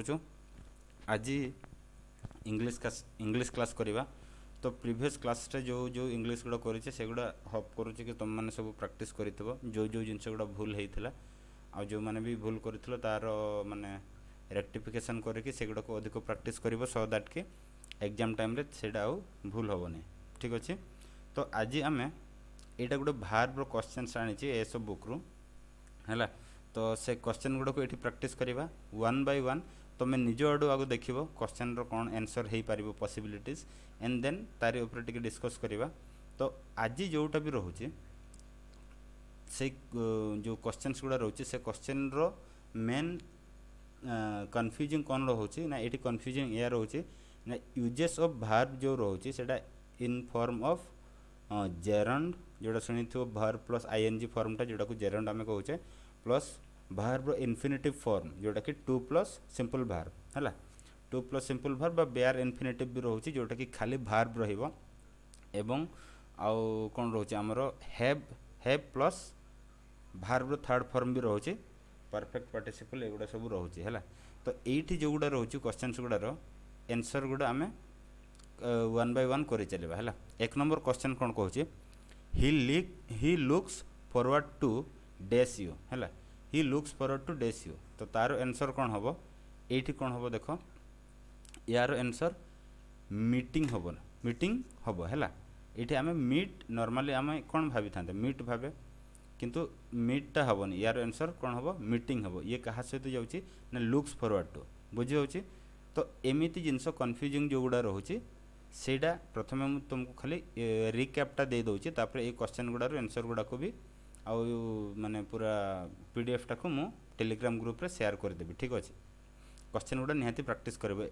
आज English class करवा। तो प्रीवियस क्लास रे जो जो इंग्लिश गुड़ा करे से गुड़ा होप करुचे कि तुम मैंने सब प्रैक्टिस करितबो जो जो जिनस गुड़ा भूल होइथिला आ जो माने भी भूल करिथिलो तार माने रेक्टिफिकेशन करके से गुड़ा को अधिक प्रैक्टिस करिवो सो दैट के एग्जाम टाइम रे सेडा आउ भूल होबनी। ठीक अछि। तो आज आमे एटा गुड़ा भार्ब रो क्वेश्चंस आनिछि ए सब बुक रू हैला। तो से क्वेश्चन गुड़ा को एठी प्रैक्टिस करवा वन बाय वन। तुम निज आड़ू आगे देख क्वेश्चन कौन आंसर हो पार पॉसिबिलिटीज एंड देन तारी ऊपर टिके डिस्कस करवा। तो आज जोटा भी रोचे से जो क्वेश्चंस गुड़ा रोचे से क्वेश्चन रो मेन कन्फ्यूजिंग कौन रोचे ना ये कन्फ्यूजिंग या रोचे ना यूजेस ऑफ भार्ब जो रोचे सेटा इन फॉर्म ऑफ जेरंड जोड़ा शुणी थो भार्ब प्लस आईएनजी फॉर्मटा जोटा को जेरंड आम कहे प्लस भार्ब इन्फिनिटिव फॉर्म जोटा कि टू प्लस सिंपल भार्ब है टू प्लस सिंपल भार्ब बा बेयर इन्फिनिटिव भी रोचे जोटा कि खाली भार्ब रहिबो एवं आउ कौन रोचे आमर have plus verb third form भी रोचे परफेक्ट पार्टिसिपल एगुड़ा सब रोचे है। तो ये जो गुड़ा रोचे क्वेश्चंस गुड़ार आंसर गुड़ा आम वन बाय वन कर चलवा है। एक नंबर क्वेश्चन कौन कहे he looks forward to dash you है he looks forward to dash you. तो तार आंसर कौन हम ये कौन हम देख यार आंसर मीटिंग हम है ये आम मीट नॉर्मली आम कौन भाभी था मीट भावे किंतु मीटा हेनी यार आंसर कौन हम मीटिंग हम ये क्या सहित जाऊँगी ना लुक्स फॉरवर्ड टू बुझी हो। तो एमती जिनस कन्फ्यूजिंग जो गुड़ा रोचे सेटा प्रथम तुमको खाली रिकैपटा दे दूसरी तापर ये क्वेश्चन गुड़ार आंसर गुड़ा को भी आउ माने पूरा पीडीएफ टाको मु टेलीग्राम ग्रुप रे शेयर कर देबी। ठीक अच्छे। क्वेश्चन गुड़ा निहाती प्रैक्टिस करेंगे।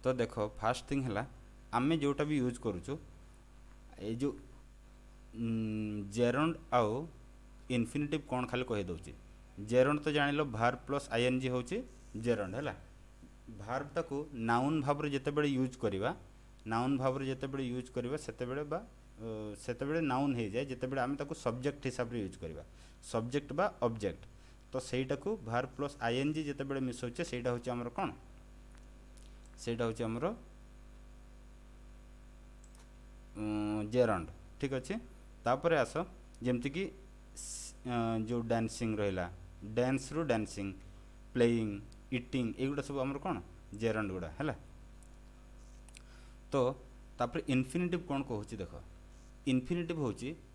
तो देखो फास्ट थिंग है आमे जोटा भी यूज करूँ ये जो जेरंड आउ इन्फिनिटिव कौन खाली कही दौची जेरंड तो जान लो भार्ब प्लस आईएनजी होची जेरंड है भार्ब ताकू नाउन भाव रे जते बेले यूज करवा नाउन भाव रे जते बेले यूज करवा सेते बेले बा सेते बेले नाउन हो जाए जते बेले आमे ताकू सब्जेक्ट हिसाब रे यूज करवा सब्जेक्ट बा ऑब्जेक्ट। तो सेटा को भार्ब प्लस आईएनजी जते बेले मिसौचे सेटा होची हमर कोन सेटा होची हमर जेरंड। ठीक अच्छे। तापर आस जमती कि जो डांसिंग रहा डांस रु डांसिंग प्लेइंग इटिंग एगुड़ा सब आमर कौन जेरंड गुड़ा है। तो तापर इन्फिनिटिव कौन कहूँ देख इन्फिनिटिव हूँ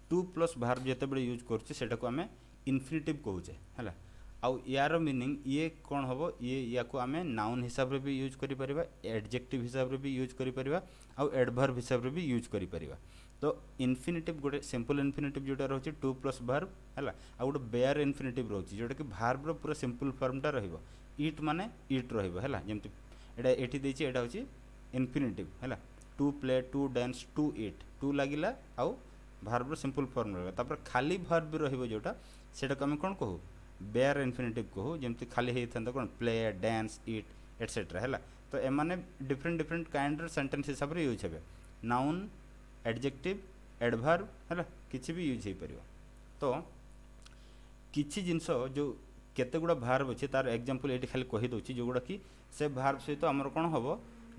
टू प्लस भार्ब जिते बड़े यूज कर आम इन्फिनिटिव कहूचे है। आउ यार मीनिंग ये कौन हम ये या को आम नाउन हिसाब रे भी यूज करिपरिबा एडजेक्टिव हिसाब रे भी यूज करिपरिबा आउ एडवर्ब हिसाब रे भी यूज करिपरिबा। तो इन्फिनिटिव गोटे सिंपल इन्फिनिटिव जोटा रोचे टू प्लस भार्ब है आ गोटे बेयर इन्फिनिटिव रोचे जोटा कि भार्ब रो पूरा सिंपल फॉर्मटा रहिबो इट माने इट रहिबो है जेमति एटा एठी देछि एटा होछि इन्फिनिटिव है to play to dance to eat to लागिला आउ भार्ब रो सिंपल फॉर्म रहला तापर खाली भार्ब भी रहिबो जोटा सेटा को हम कोन कहू बेयर इन्फिनिटिव कहू जेमति खाली हेइ थांदा कोन प्ले डांस इट एटसेट्रा है। तो एमाने डिफरेंट डिफरेंट काइंड रो सेंटेंस हिसाब रे यूज हेबे नाउन एडजेक्टिव एडवर्ब है किसी भी यूज हो पार। तो किसी जिनस जो केते गुड़ा भार्ब अच्छे तार एग्जांपल ये खाली कही दूसरी जो गुड़ा कि से भार्ब सहित आमर कौन हम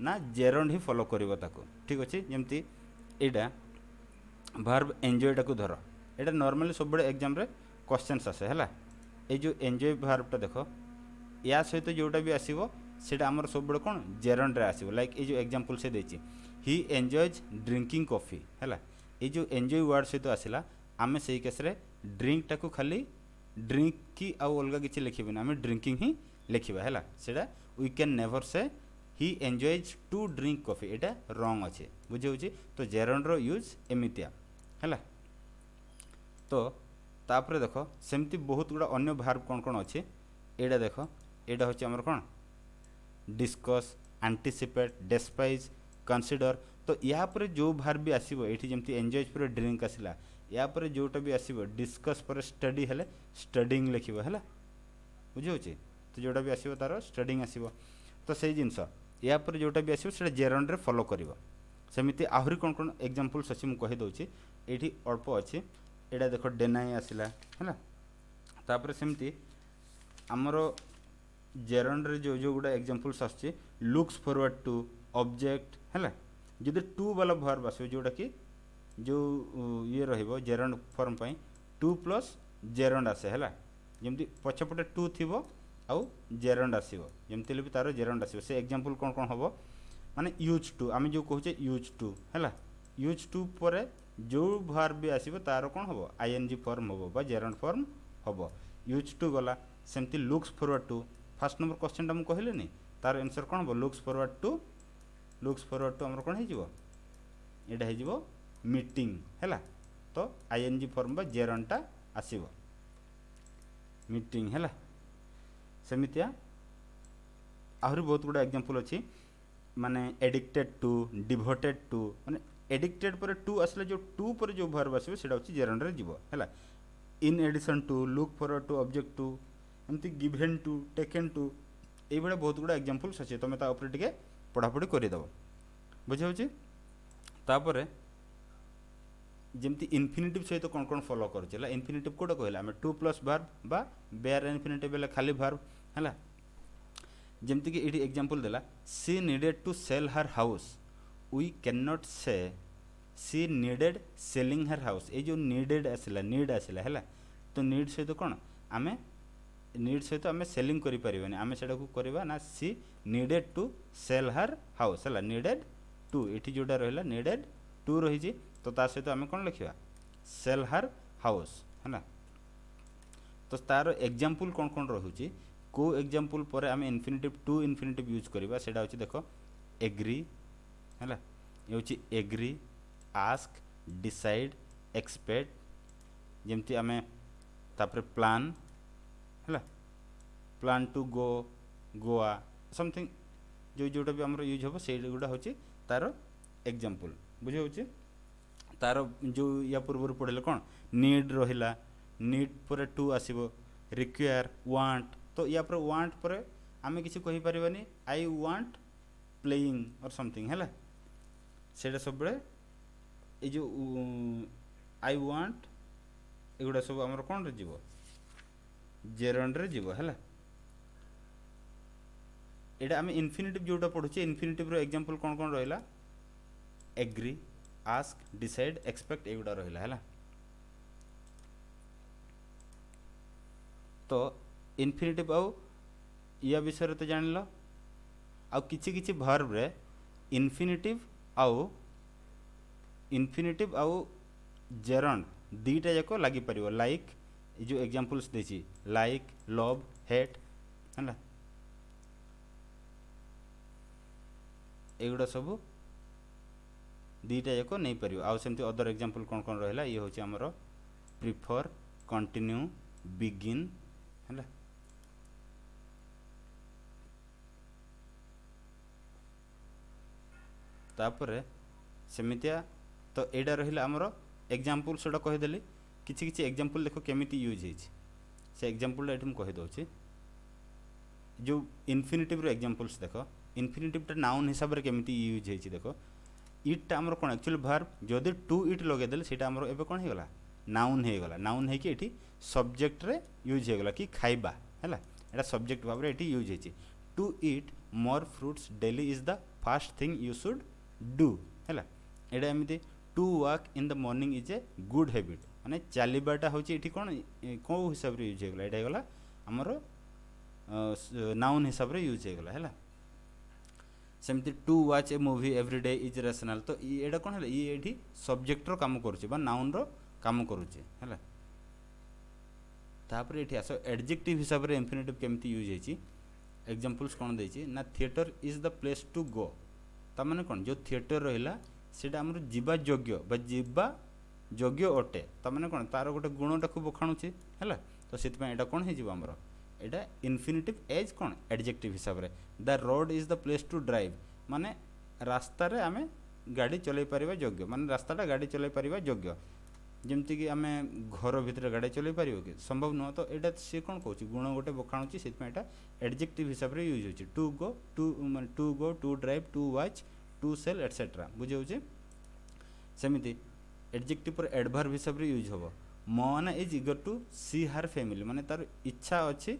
ना जेरंड ही फॉलो करिवो ताको। ठीक अच्छे। जमती एटा भार्ब एंजॉय टाको धर एटा नॉर्मली सब बड़े एग्जाम रे क्वेश्चंस आसे है ये जो एंजॉय भार्बटा देख या सहित जोटा भी आसीबो सेटा आमर सब बड़े कौन जेरंड रे आसीबो लाइक ये जो एग्जांपल से देछि ही एंजॉयज ड्रिंकिंग कॉफी है ये जो एंजॉय वर्ड सहित आसला आम से केस रे ड्रिंक टाको खाली ड्रिंक की आउ अलग किसी लिखबे आम ड्रिंकिंग ही लिखा है सेटा we can never say he enjoys to drink coffee एटा रॉन्ग अच्छे बुझे। तो जेरंड रो यूज एमितिया है। तो तापर देख सेमती बहुत गुड़ा अन्य भार्ब कौन कौन अच्छे एटा देख एटा होची हमर कौन डिस्कस एंटीसिपेट डेस्पाइज कंसीडर। तो या पर जो भार्ब भी आसीबो एठी जेमती एंजॉय पर ड्रिंक आसिला या पर जोटा भी आसीबो डिस्कस पर स्टडी हेले स्टडिंग लिखिबो है बुझे होची। तो जोटा भी आसीबो तार स्टडिंग आसीबो। तो सही जिनस या पर जोटा भी आसीबो सेटा जेरंड रे फॉलो करिवो सेमिति आहुरी कौन कौन एग्जांपल्स अछि मु कहि दउची एठी अल्प अछि एटा देखो डेनाई आसिला है तापर सेमिति हमरो जेरंड रे जो जो गुड़ा एग्जांपल्स आछे लुक्स फॉरवर्ड टू ऑब्जेक्ट हैला जदि टू वाला वर्ब आसो जोटा कि जो ये रहिबो जेरंड फॉर्म पई टू प्लस जेरंड आसे हैला जेमति पछपटे टू थिबो आउ जेरंड आसीबो जेमति भी तार जेरंड आसीबो से एग्जांपल कोन कोन हबो माने यूज टू आमे जो कहूचे यूज टू हैला यूज टू परे जो वर्ब भी आसीबो तार कोन हबो आईएनजी फॉर्म हबो बा जेरंड फॉर्म हबो यूज टू गला सेमति looks forward to first number question टा हम कहले नि तार आंसर कोन हबो लुक्स फॉरवर्ड टू हमर कोन हे जिवो एटा हे जिवो मीटिंग हैला तो आईएनजी फॉर्म बा जेरंड टा आसीबो मीटिंग हैला सेमितिया आहुरी बहुत गुड़ा एग्जांपल अछि माने एडिक्टेड टू डिवोटेड टू माने एडिक्टेड पर टू आसले जो टू पर जो वर्ब आसीबो सेटा होछि जेरंड रे जिवो हैला in addition to look forward to object to एमती गिवन टू टेकन टू ए बडा बहुत गुड़ा एग्जांपल्स अछि तमे ता ऊपर टिके पढापढी करि दबो बुझे होछि तापरे जेमती इन्फिनिटिव सहित कोन कोन फॉलो करछला इन्फिनिटिव कोड कहला हमें टू प्लस वर्ब बा बेयर इन्फिनिटिव बेले खाली वर्ब हैला जेमती कि एटी एग्जांपल देला she needed to sell her house we can not say she needed selling her house ए जो नीडेड आसला नीड आसला हैला तो नीड सहित कोन आमे नीड सहित आमे सेलिंग करि परिबानी आमे सेटा को करबा ना she needed to sell her house हैला नीडेड टू एटी जोटा रहला नीडेड टू रही जी तो ता सहित आमे कोन लिखिबा सेल हर हाउस हैला तो तार एग्जांपल कोन कोन रहुची को एग्जांपल पर आमे इन्फिनिटिव टू इन्फिनिटिव यूज करबा सेटा होची देखो एग्री हैला ये होची एग्री आस्क डिसाइड एक्सपेक्ट जेमती आमे तापर प्लान हैला plan to go Goa something जो जोटा भी हमरो यूज होबो सेइ गुडा होची तार एग्जांपल बुझे होची तार जो या पूर्व पढ़ले कौन नीड रहिला नीड पर टू आसीबो रिक्वायर वांट तो या पर वांट पर आमे किसी कहि परिबानी आई वांट प्लेइंग और समथिंग हैला सेटा सब बळे ए जो आई वांट एगुडा सब हमर कोन रे जीवो जेरंड रे जीवो हैला एटा आमे इन्फिनिटिव जोटा पढुचे इन्फिनिटिव रो एग्जांपल कोन कोन रहिला एग्री आस्क डिसाइड एक्सपेक्ट एगुडा रहिला हैला तो इन्फिनिटिव आउ या विषय तो जानलो आउ किछि किछि वर्ब रे इन्फिनिटिव आउ जेरंड दीटा जाको लागि परिबो लाइक ए जो एग्जांपल्स देछि लाइक लव हेट हैला एगुडा सब दीटा जाको नहीं परिबो आउ सेमती अदर एग्जांपल कोन कोन रहला ये होछि हमरो प्रिफर कंटिन्यू बिगिन हैला तापरे सेमितिया तो एडा रहिला हमरो एग्जांपल सेडा कहि देली किछि किछि एग्जांपल देखो केमिति यूज हेछि से एग्जांपल एठम कहि दोछि जो इन्फिनिटिव रो एग्जांपल्स देखो इन्फिनिटिव टा नाउन हिसाब रे केमिति यूज हेछि देखो इट टा हमरो कोन एक्चुअली वर्ब जदि टू इट लगे देले सेटा हमरो एबे कोन हे गला नाउन हे कि एठी सब्जेक्ट रे यूज हे गला कि खाइबा हैला एटा सब्जेक्ट भाबरे एठी यूज हेछि to eat more fruits daily is the first thing you should do हैला एटा एमिति to walk in the morning is a good habit माने चालिबाटा होछि एठी कोन को हिसाब रे यूज हे गला एटा हे गला हमरो नाउन हिसाब रे यूज हे गला हैला सेमती to watch a movie every day is rational तो एटा कोन हैला ये एठी सब्जेक्ट रो काम करूछि बा नाउन रो काम करूछि हैला तापर एठी आसो एडजेक्टिव हिसाब रे इन्फिनिटिव केमती यूज हेछि एग्जांपल्स कोन देछि ना theatre is the place to go ता माने कोन जो थिएटर रहिला सेटा हमर जीवा योग्य बा जीवा योग्य अटे ता माने कोन तार गोटे गुणटा खूब बखाणुछि हैला तो सेति पय एटा कोन हे जीवा हमर एटा इन्फिनिटिव एज कोन एडजेक्टिव हिसाब रे the road is the place to drive माने रास्ता रे आमे गाड़ी चलै परिबा योग्य माने रास्ताटा गाड़ी चलै परिबा योग्य जेमती कि आमे घर भितर गाड़ी चलै परिबो कि संभव न तो एटा से कोन कहूछि गुण गोटे बखाणुछि सेति पय एटा एडजेक्टिव हिसाब रे यूज होछि to go to drive to watch to sell etcetera बुझे होछि सेमिति एडजेक्टिव पर एडवर्ब हिसाब रे यूज होबो Mona is eager to see her family माने तार इच्छा अछि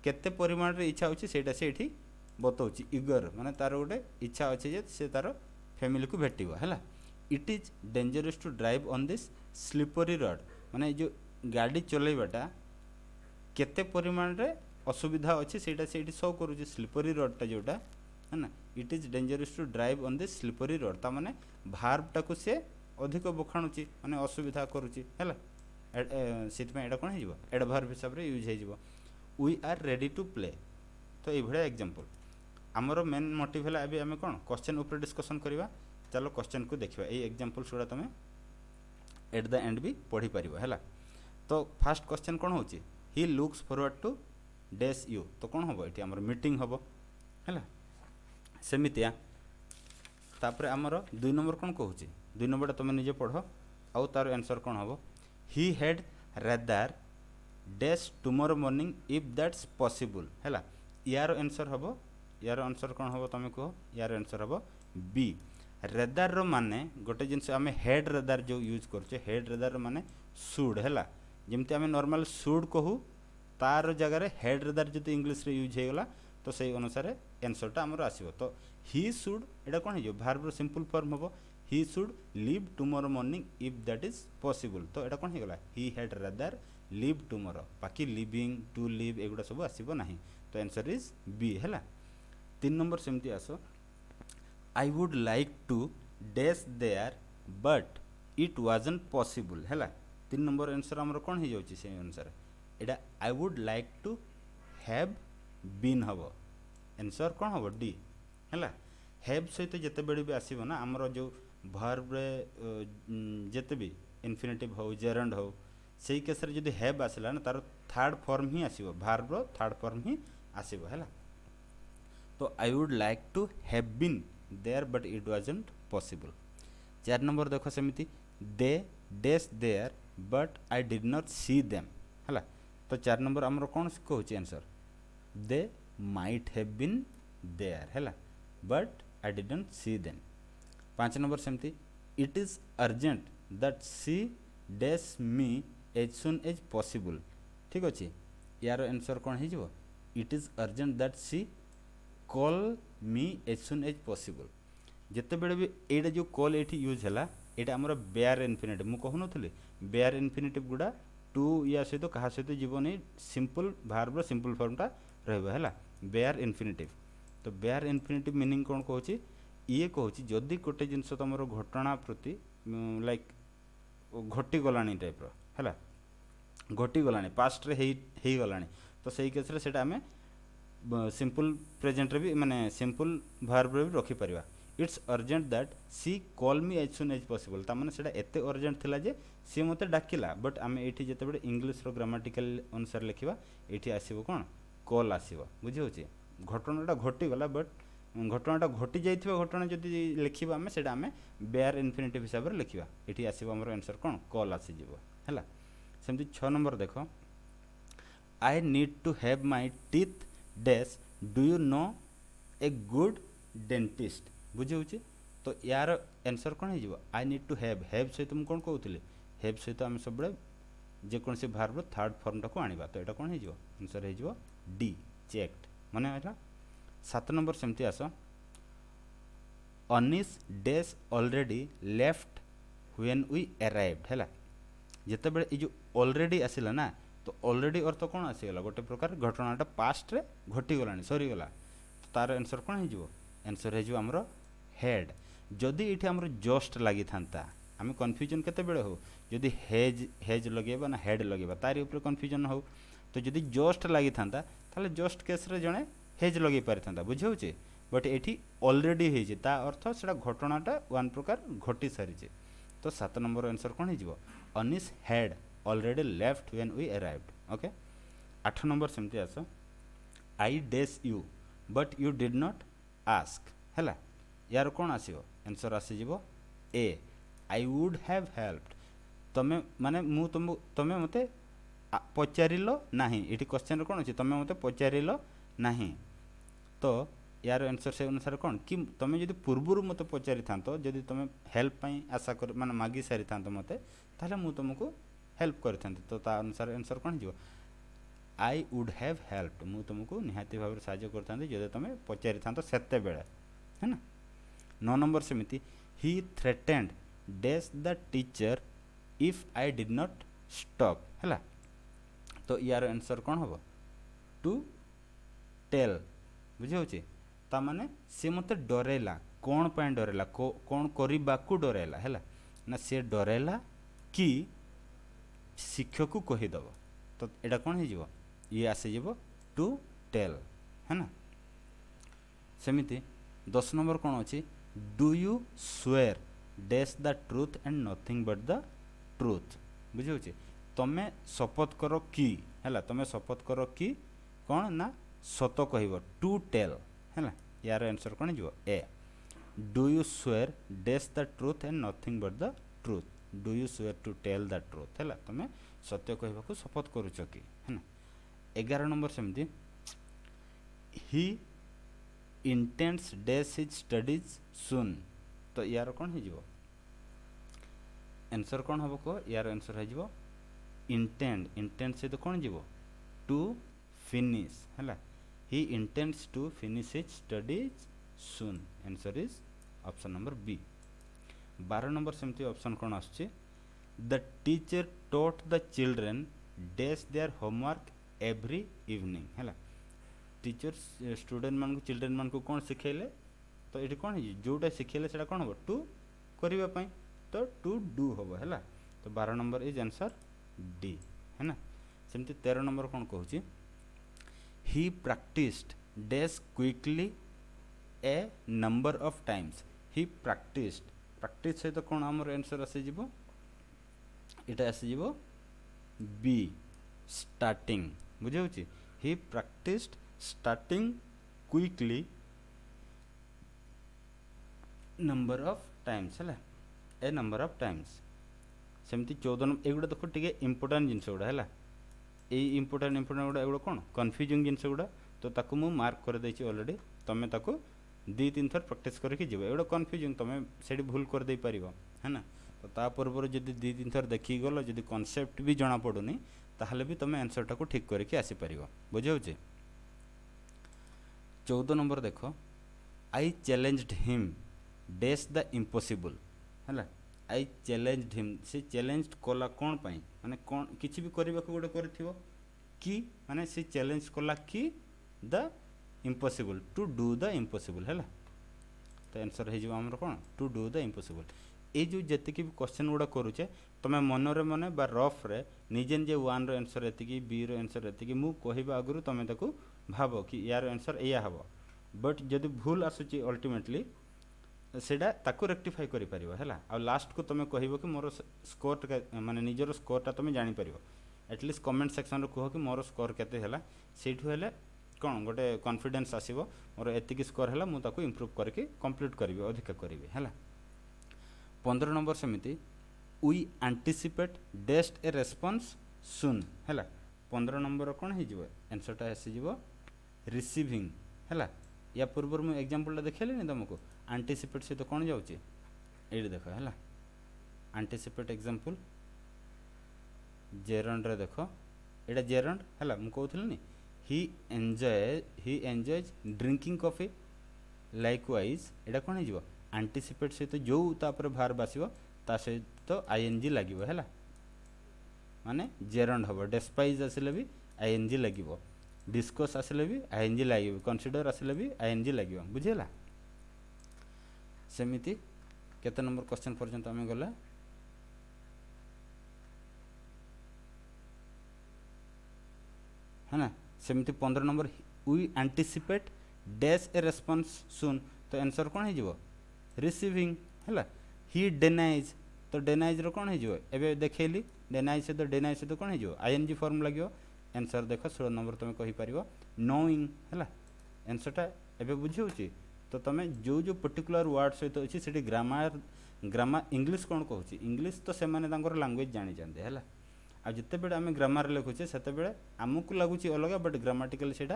केते परिमाण रे इच्छा होची सेटा से एठी बताउची इगर माने तार गोटे इच्छा अछि जे से तार फैमिली को भेटिबो हैला। It is dangerous to drive on this slippery road माने जो गाड़ी चलेबाटा केते परिमाण रे असुविधा अछि सेटा से एठी शो करूची स्लीपरी रोडटा जोटा है ना। It is dangerous to drive on this slippery road ता माने भार्बटा को से अधिक बखाणुची माने असुविधा करूची हैला। सीट में एटा कोन हेजिबो एडवर्ब हिसाब रे यूज हेजिबो। We are ready to play तो ये भड़िया एग्जांपल आमर मेन मोटिव है अभी आम कौन क्वेश्चन ऊपर डिस्कशन करवा। चलो क्वेश्चन को देखा ये एग्जांपल्स गुड़ा तुम एट द एंड भी पढ़ी पार है। तो फास्ट क्वेश्चन कौन हो he looks forward to dash you तो कौन हम ये आम मीटिंग हम है सेमितिया। तापर आमर 2 नंबर कौन कहूँ 2 नंबर तुम निजे पढ़ आउ तार आंसर कौन हम ही had rather dash tomorrow morning if that's possible है। यार आंसर हम यार आंसर कौन हम तुम कह यार आंसर हम बी रेदार रो माने गोटे जिनस आम हेड रेदार जो यूज करछे हेड रेदार माने शुड है जमती आम नॉर्मल शुड कहू तार जगार हेड रेदार जो इंग्लिश रे यूज होगला तो सही अनुसार आंसरटा आमर आसो। तो ही शुड एटा कौन हो भार्ब रो सिंपल फॉर्म हम he should leave tomorrow morning if that is possible तो एटा कौन होगला he had rather leave tomorrow बाकी लिविंग टू लिव एगुड़ा सब आसो ना तो आंसर इज बी है। 3 नंबर सेमती आसो I would like to dash there but it wasn't possible है। 3 नंबर आंसर आमर कौन हो जाउची से अनुसार एटा I would like to have been हम आंसर कौन हम डी है। हैव सहित जिते बड़े भी आसो ना आमर जो वर्ब रे जिते भी इन्फिनिटिव हो जेरंड हो से केस रे जदि हैव आसला ना तार थर्ड फॉर्म ही आसो वर्ब रो थर्ड फॉर्म ही आसो है। तो I would like to have been there but it wasn't possible. 4 number देखो सेमिति they dash there but I did not see them है। तो 4 नंबर आमर कौन कहूँ answer they might have been there है but I didn't see them. 5 number सेमती it is urgent that she dash me as soon as possible ठीक अच्छे यार आंसर कौन हो it is urgent that she call me as soon as possible. जिते बड़े भी एटा जो कॉल ये यूज है यहाँ आमर बेयर इन्फिनिटिव मुझे कहूनी बेयर इन्फिनिटिव गुड़ा टू या सहित क्या सहित जीवन सिंपल भार्बर सिंपल फॉर्मटा रहा बेयर इन्फिनिटिव। तो बेयर इन्फिनिटिव मीनिंग कौन कहूँ ये कहूँ जदि गोटे जिनस तुम घटना प्रति लाइक घटी गला टाइप है घटी गला पास्ट रे गला तो सही केस से आम सिंपल प्रेजेंट रे भी माने सिंपल वर्ब रे भी रखी परिवा। It's urgent that she call me as soon as possible ता माने सेटा एते अर्जेंट थिला जे सी मते डाकिला बट आम एठी जते बडे इंग्लिश रो ग्रामेटिकल अनुसार लिखिबा एठी आसीबो कोन कॉल आसीबो बुझी होची घटनाटा घटी गला बट घटनाटा घटी जाइथिबा घटना जदि लिखिबा आम सेटा आम बेयर इन्फिनिटिव हिसाब रे लिखिबा एठी आसीबो हमर आंसर कोन कॉल आसी जिवो हैला। सेमति 6 नंबर देखो I need to have my teeth dash do you know a good dentist बुझे होची। तो यार आंसर कौन हो आई नीड टू हैव सहित मुझे कौन कहूली हैव सहित आम सब जेकोसी भार्ब थर्ड फॉर्मटा को आनिबा तो यहाँ कौन हो आंसर हो डी चेक्ड माने है। 7 नंबर सेमती आस Anish dash already left when we arrived है जिते बड़े ये जो ऑलरेडी आसला ना तो ऑलरेडी अर्थ कौन आसीगला गोटे प्रकार घटनाटा पास्ट रे घटीगला सरीगला तो तार आंसर कौन हो आंसर हो आमर हेड। जदि ये आमर जस्ट लगी था आम कन्फ्यूजन केते बेले हो जदि हेज लगेबा ना हेड लगेबा तारी ऊपर कन्फ्यूजन हो तो जदि जस्ट लगी था ताले जस्ट केस रे जड़े हेज लगे पारि था बुझे होचे बट ये ऑलरेडी होइचे ता अर्थ सेटा घटनाटा वन प्रकार घटी सारी। तो 7 नंबर आंसर कौन हो Anish had already left when we arrived okay. 8 number सेमती आस I dash you but you did not ask है यार कौन आसो आंसर आसीज ए आई वुड हैव हेल्प्ड तमें माने मु तमें मते पचारिल नहीं ये क्वेश्चन कौन अच्छे तमें मते पचारिल नहीं तो यार आंसर से अनुसार कौन कि तुम्हें जब पूर्वर मत पचारि था जदि तुम हेल्प आशा कर माने मागी सारी था मत ताहले मु तुमको हेल्प कर तो ता अनुसार आंसर कौन हो आई वुड हैव हेल्प मु तुमको निहाती भाव साहाଯ୍य करता जदि तुम पचारि था सेते बेले है ना। 9 नंबर सेमती he threatened dash the teacher if I did not stop है। तो यार आंसर कौन हम टू टेल बुझे ताने सी मत डरेला कौन पाई डरेला कौन करने डरेला है ना सी डरेला कि शिक्षक को कहीदेव तो यहाँ कौन हो ये आसीज टू टेल है ना। सेमिति 10 नंबर कौन अच्छी do you swear dash the truth and nothing but the truth बुझे तमें शपथ कर कि है तुम शपथ कर कि कौन ना सत कह टू टेल है यार आंसर कौन हो ए do you swear dash the truth and nothing but the truth do you swear to tell the truth है तुम सत्य कहवाक शपथ करुच कि है ना। 11 नंबर सेमती he intends dash his studies soon तो यार कौन हो आंसर कौन हम कह यार आंसर हो इंटेंड इंटेंड सहित कौन जीव टू फिनिश है he intends to finish his studies soon answer is option number B. 12 number सेमती ऑप्शन कौन आसुची the teacher taught the children dash their homework every evening है टीचर स्टूडेंट मान चिल्ड्रेन मान को कौन शिखेले तो ये कौन है जोटा शिखेले से कौन हम टू करने तो टू डू हम है तो 12 नंबर इज आंसर डी है ना। सेमती 13 नंबर कौन कहूँ he practised dash quickly a number of times he practised practice सहित कौन आमर आंसर आसीज यहाँ आसीज बी स्टार्टिंग बुझे he practised starting quickly number of times है ए नंबर ऑफ टाइम्स। सेमती 14 नंबर एगुड़ा देख टे इंपोर्टाट जिनस गुड़ा है ये इंपोर्टाट गुड़ा एगुड़ा कौन कन्फ्यूजिंग जिनस गुड़ा तो ताकू मु मार्क कर देछि ऑलरेडी तुम ताकू 2-3 थर प्रैक्टिस करके जीव एगुड़ा कन्फ्यूजिंग तुम से भूल कर दे पार है ना तो ता पूर्व जब 2-3 थर देखी गल जब कॉन्सेप्ट भी जना पड़ुनी ताहले भी तुम आंसर टाको ठीक करके आसीपर बुझे। 14 नंबर देख I challenged him dash the impossible है आई चैलेंज्ड हिम से चैलेंज कला कौन पाई माने कौन किसी भी करने को गोटे कर कि माने से चैलेंज कला कि the impossible to do the impossible है तो आंसर हो आमर कौन टू डू द इम्पॉसिबल। ये जो जी भी क्वेश्चन गुड़ा करुचे तुम मनरे मन बा रफ रे निजे निजे 1 रो आंसर एति बी रो आंसर एति मु कहबा आगु तुम ताको भाव कि यार आंसर या हम बट जदि भूल आसूची अल्टीमेटली सेटा ताको रेक्टिफाई करि परिबो हैला आ लास्ट को तुम कहबो कि मोर स्कोर माने निजर स्कोरटा तुम जानि परिबो एटलिस्ट कमेंट सेक्शन रे कह कि मोर स्कोर केते हैला सेठु हेले कौन गोटे कॉन्फिडेंस आसीबो मोर एतिकी स्कोर हैला मु ताको इंप्रूव करके कंप्लीट करिवे अधिक करिवे हैला। 15 नंबर सेमिति we anticipate dash a response soon हैला 15 नंबर कौन हो आंसरटा आसीज रिसीविंग है या पूर्व मुझे एग्जाम्पल देखली तुमको एंटिसिपेट सहित कौन जाऊँगी ये देख है एंटिसिपेट एग्जाम्पल जेरंड रे देख यहाँ जेरंड है मुझे कहूँ ही एंजॉयज ड्रिंकिंग कॉफी लाइकवाइज यहाँ कौन हो एंटिसिपेट सहित जो तापर भार आसो ता सहित आईएनजी लगे है माने जेरंड हम डेस्पाइज आसिले भी आईएनजी लगे डिस्कस आसिले भी आईएनजी लगे कनसीडर आसिले भी आईएनजी लगे बुझेला। सेमिति केते नंबर क्वेश्चन पर्यंत आम गला है ना सेमिति 15 number we anticipate dash a response soon तो आंसर कौन हो रिसीविंग है ही डेनाइज तो डेनाइज रो कौन हो एबे देखैली डेनाइज से तो डेनाइज से तो कौन हो आईएनजी फॉर्म लगे आंसर देख 16 नंबर तुम कहि परिबो नोइंग है आंसरटा एबे बुझियोची तो तुम जो जो पर्टिकुलर वर्ड सहित अच्छी से ग्रामार इंग्लिश कौन कहूँ इंग्लिश तो से लांगुएज जानी जाते है आ जिते बड़े आम ग्रामार लिखुचे से आमको लगुच अलग बट ग्रामाटिकल से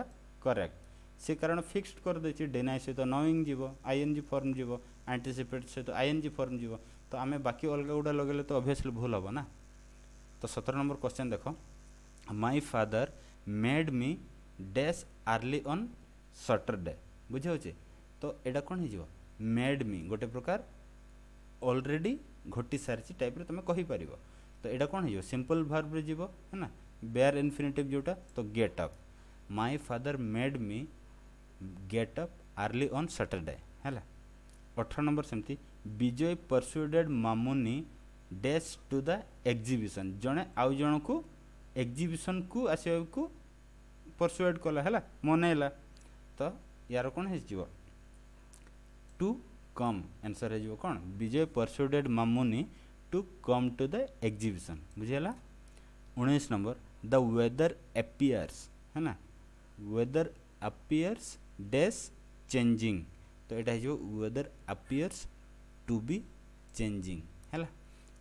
करेक्ट से कारण फिक्सड कर देछि डेनाई सहित नोइंग जीव आईएनजी फॉर्म जीव एंटिसिपेट सहित आईएनजी फॉर्म जीव तो आम बाकी अलग गुड़ा लगेले तो ऑब्वियसली भूल हम ना। तो 17 नंबर क्वेश्चन देख my father made me dash early on Saturday बुझे होचे तो एटा कौन हो मेड मी गोटे प्रकार ऑलरेडी घटी सारी टाइप तुम कहीपर तो यहाँ कौन हो सिंपल वर्ब रे जीवो है ना बेयर इनफिनिटिव जोटा तो get up my father made me get up early on Saturday है 18 नंबर सेमती Vijay persuaded Mamuni dash to the exhibition जड़े आउ जन को एग्जिबिशन को आसवा को परसुएड कला है मनैला तो यार कौन हो टू कम आंसर है कौन Vijay persuaded Mamuni to come to the exhibition बुझेगा 19 नंबर द वेदर अपीयर्स है ना वेदर अपीयर्स डैश चेंजिंग तो यहाँ हो weather appears to be changing है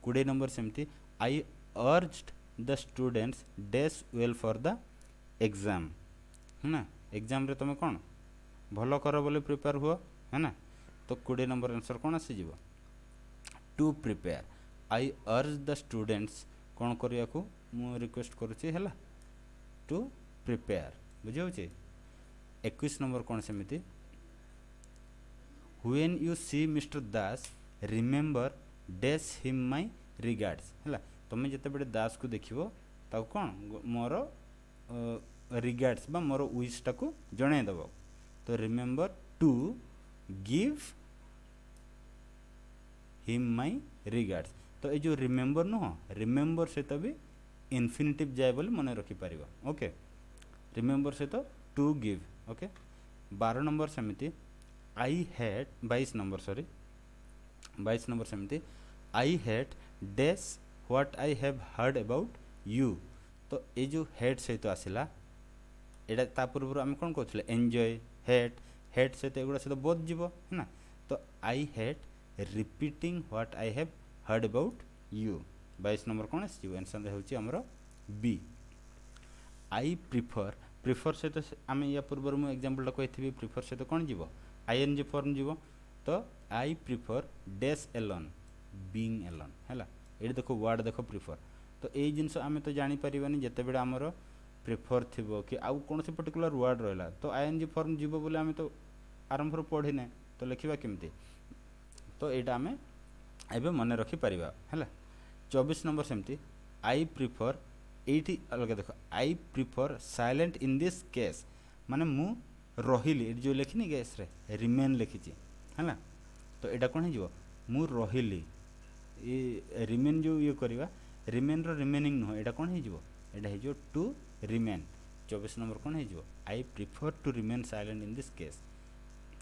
20 नंबर सेमती I urged the students dash well for the exam है ना एग्जाम रे तुम कौन भल कर बोले प्रिपेयर हुआ है ना तो 20 नंबर आंसर कौन आसीज टू प्रिपेयर आई अर्ज द स्टूडेंट्स कौन करने को मु रिक्वेस्ट करुच्ची है टू प्रिपेयर बुझे 21 नंबर कौन सेमती when you see Mister Das remember dash him my regards है तुम जिते बड़े दास को देखो ताको कौन मोर रिगार्ड्स बा मोर विशटा को जनईदेव तो remember to give him my regards तो ये जो रिमेम्बर नुह रिमेम्बर सहित भी इनफिनिटिव जाए बोली मन रखिपर ओके रिमेम्बर सहित टू गिव ओके 12 नंबर सेमती I had 22 number sorry 22 number सेमती I had dash what I have heard about you तो ये जो हेड सहित आसला एटा ता पूर्व आम कौन कहते एंजॉय हेड सहित एगुड़ा सहित बोध जीव है ना तो I had repeating what I have heard about you 22 number कौन आंसर होमर बी आई प्रिफर सहित आम या पूर्व मुझे एग्जाम्पल कही प्रिफर सहित कौन जीव आईएनजी फॉर्म जीव तो I prefer dash alone being alone है ये देखो वर्ड देखो प्रिफर तो यही जिनस आम तो जापर जिते बड़े आमर प्रिफर थी कि आउ कौन से पर्टिकुलर वर्ड रहा तो आईएनजी फॉर्म जीव बोले आम तो आरंभ पढ़ीने तो लिखा केमती तो यहाँ आम एवं मन रखिपर है 24 नंबर सेमती आई प्रिफर ये अलग देख I prefer silent in this case माने मु रही जो लिखनी केस रे रिमेन लिखी है तो यहाँ कौन हो मु रही रिमेन जो ये करवा रिमेन रिमेनिंग नुह यहाँ कौन हो टू रिमेन 24 नंबर कौन हो I prefer to remain silent in this case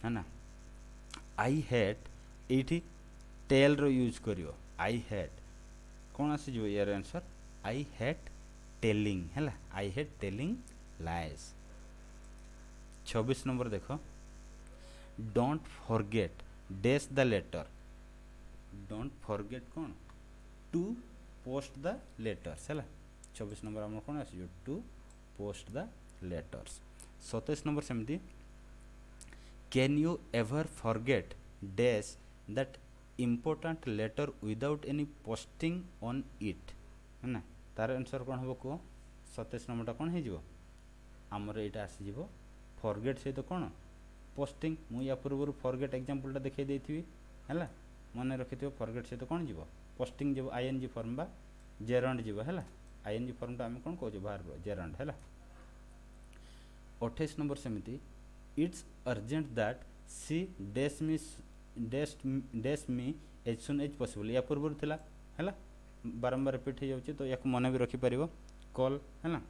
है ना आई हैड ये टेल रो यूज करियो आई हैड कौन आसीज यार आंसर आई हैड टेलिंग है I had telling lies 26 number देखो don't forget dash the letter don't forget कौन टू पोस्ट द लेटर्स है 24 नंबर आम कौन आसीज to post the letters 27 number सेमती can you ever forget dash that important letter without any posting on it है ना तार आंसर कौन हम कह 27 नंबरटा कौन हो आमर यहाँ आसीज फॉरगेट सहित कौन पोस्टिंग मुझे या पूर्व फॉरगेट एग्जाम्पलटा देखा देती है मन रखि फॉरगेट सहित कौन जीव पोस्टिंग जीव आईएनजी फॉर्म बा जेरंड जीव है आईएनजी फॉर्मटा आम कौन कहूँ बाहर जेरंड है 28 नंबर सेमती it's urgent that she dash me as soon as possible या पूर्व थिला है बारंबार रिपीट हो जाऊँ तो या मन भी रखिपर कॉल है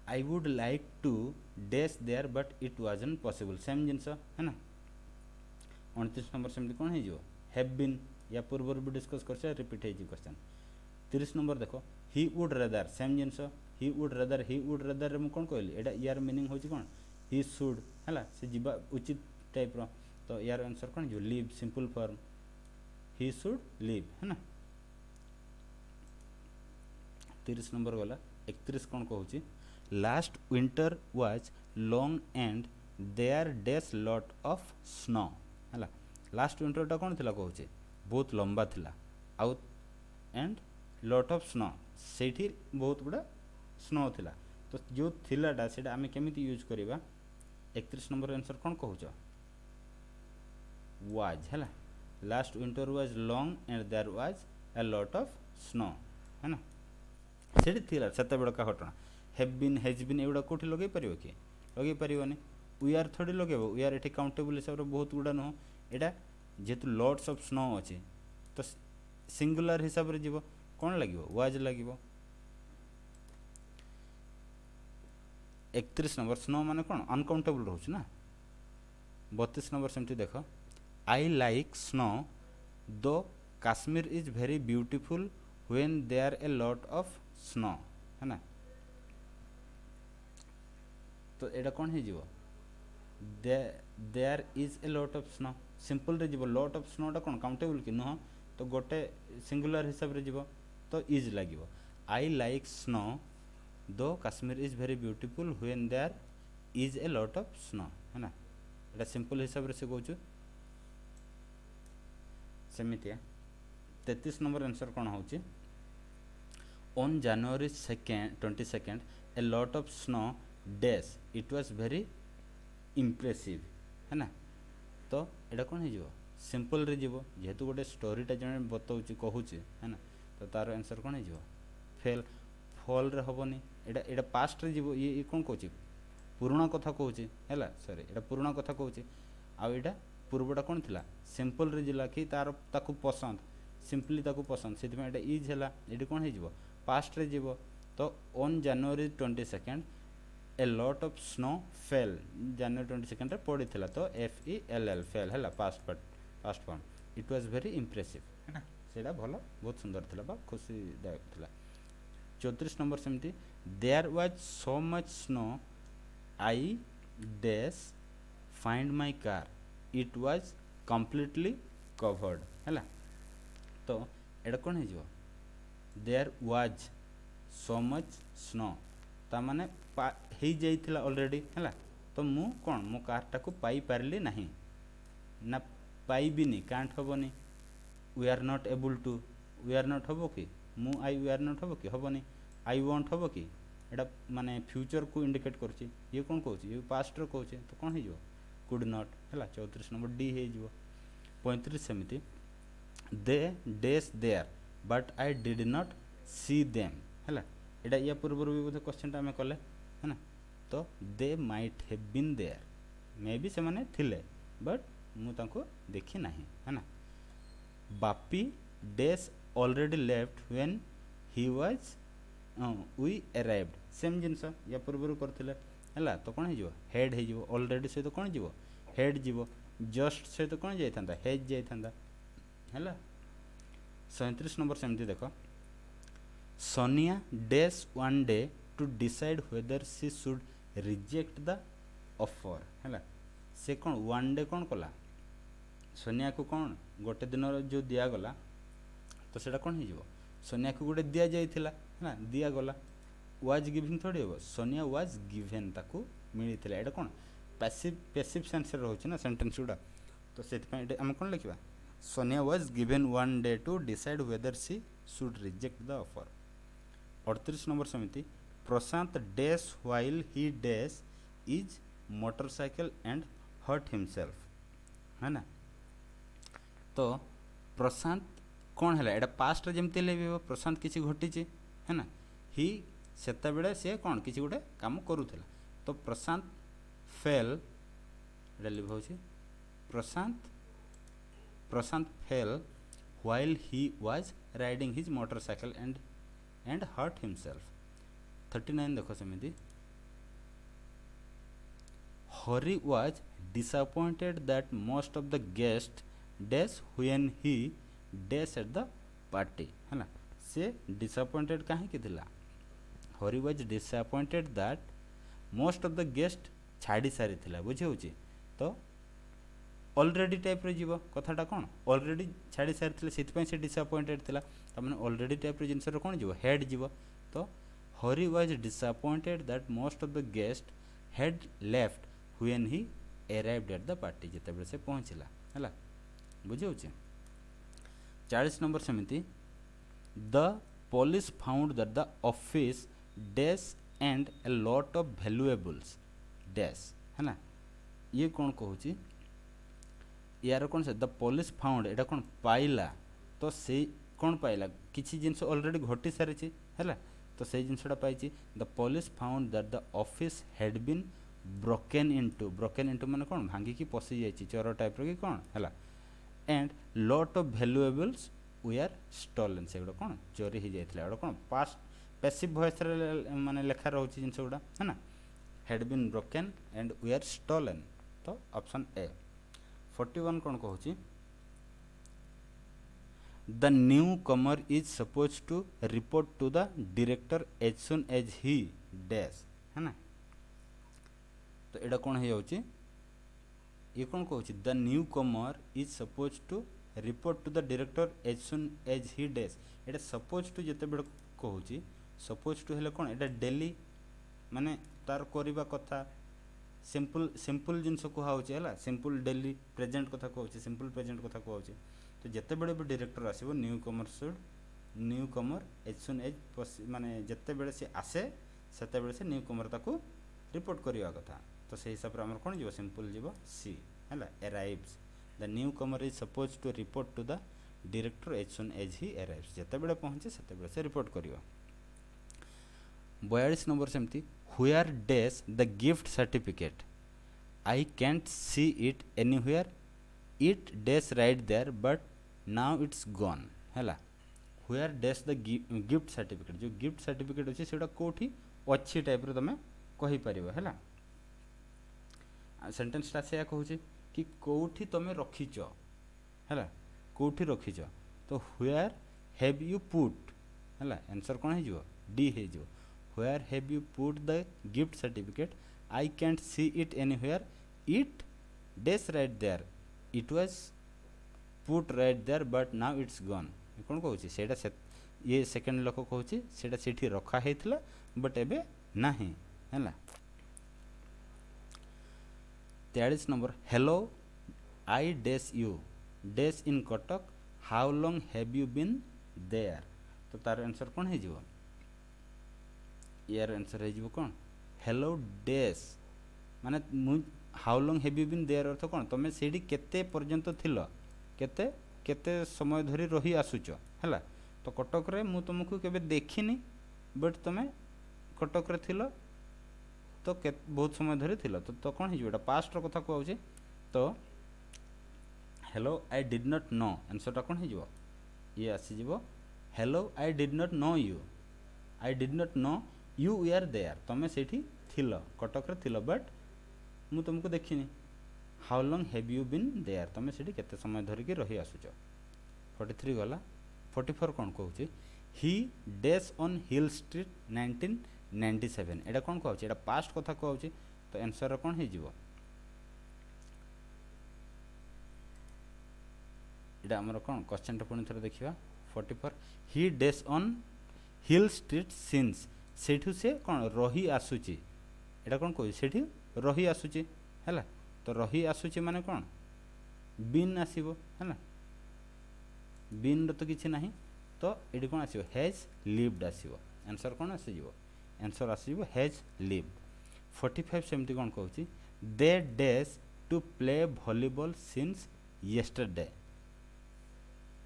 I would like to dash there but it wasn't possible same जिनस है ना 29 नंबर सेमती कौन हो हैव बीन या पूर्व भी डिस्कस कर रिपीट हो क्वेश्चन 30 नंबर देखो he would rather same genus he would rather मुझे कौन कहली एटा यार मीनिंग हो कौन ही शुड है से जीवा उचित टाइप रो तो यार आंसर कौन जो live simple form he should live है ना 30 नंबर गला 31 कौन कहूँ last winter was long and there dash lot of snow है लास्ट विंटरटा कौन थिला कहूँ बहुत लंबा थिला आउ एंड लॉट ऑफ स्नो से बहुत गुड़ा स्नो थिला तो जो थिलाटा सेटा आमे केमिति यूज करिबा 31 नंबर आंसर कोन कहउछ वाज हैला last winter was long and there was a lot of snow है ना सेठी थिला सेते बड़का घटना हैव बीन हैज बीन एवडा कोठी लगे परियो कि लगे परियोनी वी आर थोड़ी लगेबो वी आर एठी काउंटेबल हिसाब रे बहुत गुडा न एटा जेतु लॉट्स ऑफ स्नो अछि तो सिंगुलर हिसाब रे जीवो कोन लागिवो वाज लागिवो 31 नंबर स्नो माने कोन अनकाउंटेबल रहउछ ना 32 नंबर सेमति देखो आई like snow though Kashmir is very beautiful when there a lot of snow है ना तो एटा कोन हे जीवो there is a lot of snow simple रे जीवो लॉट ऑफ स्नो टा कोन काउंटेबल कि न तो गोटे सिंगुलर हिसाब रे जीवो तो इज लागिवो I like snow though Kashmir is very beautiful when there is a lot of snow है ना एटा सिंपल हिसाब रे से कहूछु सेमितिया 33 नंबर आंसर कौन होची on January 22 a lot of snow dash it was very impressive है ना तो एटा कौन हो सिंपल रे जीवो जेहेतु गोटे स्टोरीटा जने बताउची कहूची है ना तो तार आंसर कौन हो फेल फॉल रे हबनी एटा एटा पास्ट रे जीवो ये कौन कहूची पुराना कथा कहूची हैला सॉरी एटा पुराना कथा कहूची आ एटा पूर्वटा कौन थिला सिंपल रे जिला कि तार ताकू पसंद सिंपली ताकू पसंद से एटा इज हैला एटी कौन हो पास्ट रे जीवो तो on January 22 a lot of snow fell जनवरी 22 रे पड़ी थिला तो FELL फेल हैला past form it was very impressive है ना सेटा भलो बहुत सुंदर थिला बा खुशी दायक थिला 34 नंबर सेमती there was so much snow I dash find my car it was completely covered हैला तो एटा कोन हे जो there was so much snow ता माने हे जाइथिला ऑलरेडी हैला तो मु कोन मु कार टाको पाई पारली नहीं ना पाई भी नहीं कांट हबनी we are not able to we are not हबो कि मु आई वी आर नॉट हबो कि हबनी आई वांट हबो कि एटा माने फ्यूचर को इंडिकेट करछि ये कोन कहछि ये पास्ट रो कहछि तो कोन हे जो कुड नॉट हैला 34 नंबर डी हे जो 35 सेमिति they dash there but I did not see them हैला एटा या पूर्व भी बोधे क्वेश्चन आम कले है ना तो they might have been there maybe से माने थिले बट मु तांको देखि नाही है ना Bapi dash already left when he was we arrived same जिंस या पूर्व करथिले हैला तो कोन हे जो हेड हे जो ऑलरेडी से तो कोन जीवो हेड जीवो जस्ट से तो कोन जाइथांदा हेज जाइथांदा हैला 37 नंबर सेमती देखो Sonia dash one day to decide whether she should reject the offer हैला से कोन वन डे कोन कला सोनिया को कोन गोटे दिन जो दिया गला तो सेटा कोन हे जीवो सोनिया को गोटे दिया जाइथिला है ना दिया गला वाज गिवन थोड़ी हो सोनिया वाज गिवन ताकू मिलिथिला एटा कोन पैसिव सेंस रे रहउछ ना सेंटेंस उडा तो सेति पय हम कोन लिखबा Sonia was given one day to decide whether she should reject the offer 38 number समिति Prashant dash while he dash is motorcycle and hurt himself है ना तो प्रशांत कौन है एटा पास्ट रे जेमते लेबो प्रशांत किछि घटिछि है ना ही सेता बेले से कौन किछि गोटे काम करूथला तो प्रशांत fail Etah लिखौछि Prashant fail while he was riding his motorcycle and hurt himself 39 देखो सेमिति Hori was disappointed that most of the guests dash when he dash at the party है ना से disappointed काहे कि थिला Hori was disappointed that most of the guests छाड़ी सारी थिला बुझे होची तो ऑलरेडी टाइप रे जीव कथाटा कौन ऑलरेडी छाड़ी सारी थिले सेति से डिसअपॉइंटेड थिला त माने ऑलरेडी टाइप रे जिंसर कौन जीव हेड जीव तो Hari was disappointed that most of the guest had left when he arrived at the party जते बेले से पहुंचला हला बुझे होची 40 नंबर समिति the police found that the office dash and A lot of valuables dash है ना ये कौन कहूँ यार कौन से द पुलिस फाउंड एटा कौन पाइला तो से कौन पाइला किसी जिनस ऑलरेडी घटी सारी है तो से जिनसटा पाई the police found that the office had been broken into माने कौन भांगिकी पशि जाइए चोर टाइप कि कौन है and lot of valuables we are stolen से गुड़ा कौन चोरी हो जाता है कौन पास्ट पैसिव वॉइस माने लेखा रोचे जिनस गुड़ा है ना had been broken and we are stolen तो ऑप्शन ए 41 कौन कहूँ the new Qamar is suppose to report to the director as soon as he dash है ना तो यहाँ कौन हो जाऊँ ये कौन कहूँ the new Qamar is suppose to report to the director as soon as he dash ये सपोज टू जिते बड़े कहूँ सपोज टू हेले कौन ये डेली माने तार करवा कथा सिंपल जिनस कहुचे है सिंपल डेली प्रेजेंट कथा कहूँ सिंपल प्रेजेंट कथा कहूँ तो जिते बड़े भी डायरेक्टर आसो न्यू कमर एज सुन एज माने जिते बड़े सी आसे सेते बड़े से न्यू कमर ताको रिपोर्ट करवा कथा तो से हिसाब से आमर कौन जीव सिंपल जीव सी है arrives the new Qamar is suppose to report to the director as soon as he arrives जिते बड़े पहुँचे सेते बड़े से रिपोर्ट करवा 42 नंबर सेमती where dash the gift certificate I can't see it anywhere it dash right there but now it's gone है where dash the gift certificate जो गिफ्ट सर्टिफिकेट अच्छे से कौटी अच्छी टाइप तुम कहीपर है सेंटेंसटा से कहूँ कि कौटी तुम रखीच है कौटी रखीच तो व्हेयर हैव यू पुट है आंसर कौन हो डी हो where have you put the gift certificate I can't see it anywhere it dash right there it was put right there but now it's gone कौन कहूँ से ये second लोक कहूँ से रखा होता बट एबे नहीं है 43 number hello I dash you dash in Cuttack how long have you been there तो तार आंसर कौन हो यार आंसर हो कौन हेलो डैश माने how long have you been there अर्थ कौन तुम से केते पर्यंत थिल केते केते समय धरी रही आसुच है तो कटक रे मु तुमको केबे देखिनी बट तुम कटक रे थिल तो बहुत समय धरी थिल तो कौन हो पास्ट कथा कहूँ तो hello I did not know आंसरटा कौन हो ये आसीज hello I did not know you I did not know you we are there तुम से थिल कटक रे थिल बट मु तुमको देखिनी how long have you been there तुम से केते समय धरिकी रही आसुच 43 गला 44 कौन कहूँ ही डैश ऑन हिल स्ट्रीट 1997 एटा कौन कहूँ एटा पास्ट कथा कहूँ तो आंसर कौन हो एटा आमर कौन क्वेश्चन पुणी थे देखा 44 ही dash on hill street since Sethu से कौन रही आसुची एटा कौन कहूँ से रही आसुची है तो रही आसुची माने कौन बीन आसीबो है बीन तो किसी ना तो ये कौन आसीबो हैज लिव्ड आसीबो आंसर कौन आसीबो आंसर आसीबो हैज लिव्ड 45 सेमती कौन कहूँ they dash to play volleyball since yesterday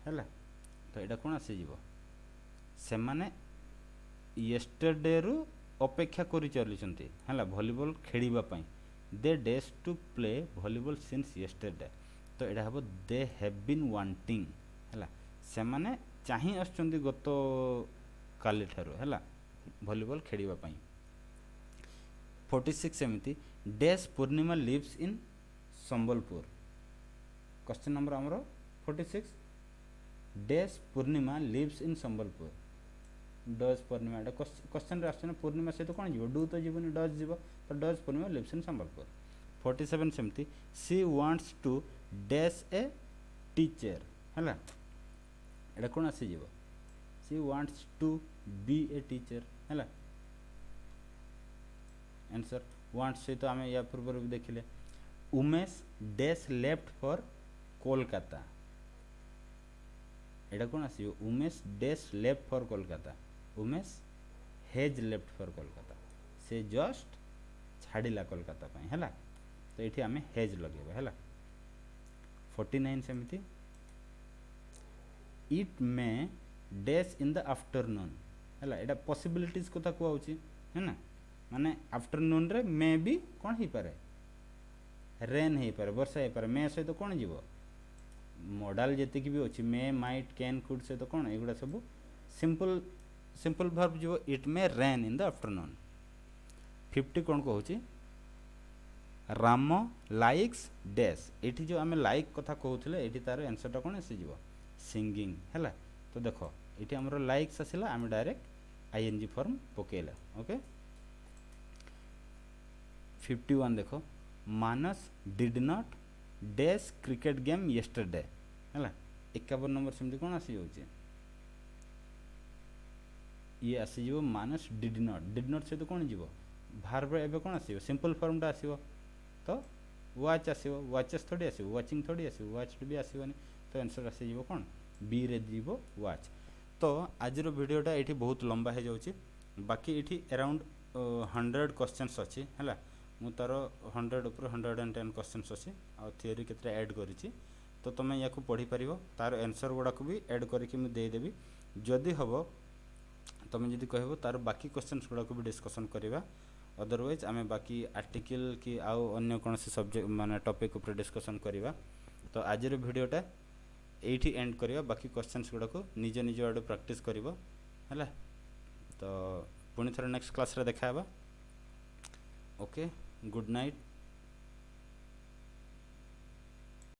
है तो यहाँ कौन आसीज से माने येस्टरडे रु अपेक्षा करी चली है वॉलीबॉल खेलवाई they dash to play volleyball since yesterday तो यहाँ हम दे हैव बीन वांटिंग है से माने चाही आसुचंदी गत काली ठारू है वॉलीबॉल खेलवाई 46 एमती dash Purnima lives in Sambalpur question number आमर 46 dash Purnima lives in Sambalpur does Purnima question आसना पूर्णिमा सहित कौन जीव डू तो जीवन डज जीव तो does Purnima lives in Sambalpur 47 सेमती she wants to dash a teacher है यहाँ कौन आसीज she wants to be a teacher है आंसर वांट्स सहित आम या पूर्व भी देखिले Umesh dash left for Kolkata यहाँ कौन आस Umesh dash left for Kolkata Umesh has left for Kolkata से जस्ट छाड़िला कोलकाता पाई है। तो ये आम हेज लगे है। 49 सेमती it may dash in the afternoon है। यहाँ पॉसिबिलिटीज कथा कहूँ है ना, माने आफ्टरनून रे मे भी कौन हो पारे रेन हो पारे वर्षा हो पारे। मे सहित कौन जीव मॉडल जी भी अच्छी मे माइट कैन कुड सहित कौन एगुड़ा सब सिंपल सिंपल वर्ब जीव it may rain in the afternoon. 50 कौन कहूँ राम लाइक्स डैश ये जो आम लाइक कथा कहूले ये तार आंसरटा कौन आसीज सिंगिंग है। तो देख ये आमर लाइक्स आसला आम डायरेक्ट आईएनजी फॉर्म पकेला। ओके 51 देख Manas did not dash cricket game yesterday है। 51 नंबर सेमती कौन आसी जाऊँ ये आसीज मानस डिड नॉट सहित कौन जीव भार्ब एबे कौन आसीब सिंपल फॉर्मटा आसीब। तो वाच आसीब वाचेस थोड़ी आसीब वाचिंग थोड़ी आसीब वाच्ड भी आसीबनी। तो आंसर आसीज कौन बी रे जीव वाच। तो आज वीडियोटा ये बहुत लंबा हो जाऊँगी बाकी ये अराउंड 100 क्वेश्चंस अच्छी है। मु तार 100 ऊपर 110 क्वेश्चंस अच्छी आ थियोरी केते ऐड करी। तो तुम या पढ़ी पार तार आंसर गुड़ाक भी ऐड करके देदेवी जदि हम तुम जदि कह तार बाकी क्वेश्चंस गुड़ाक भी डिस्कसन करवा। अदरवाइज आम बाकी आर्टिकल कि आउ अन्य कौन सब्जेक्ट माने टॉपिक ऊपर डिस्कसन करवा। तो आज वीडियोटा ये एंड करवा बाकी क्वेश्चंस गुड़ाक निज निज आड़े प्रैक्टिस करिवो है। तो पुणी थोड़ा नेक्स्ट क्लास रे देखा। Okay good night.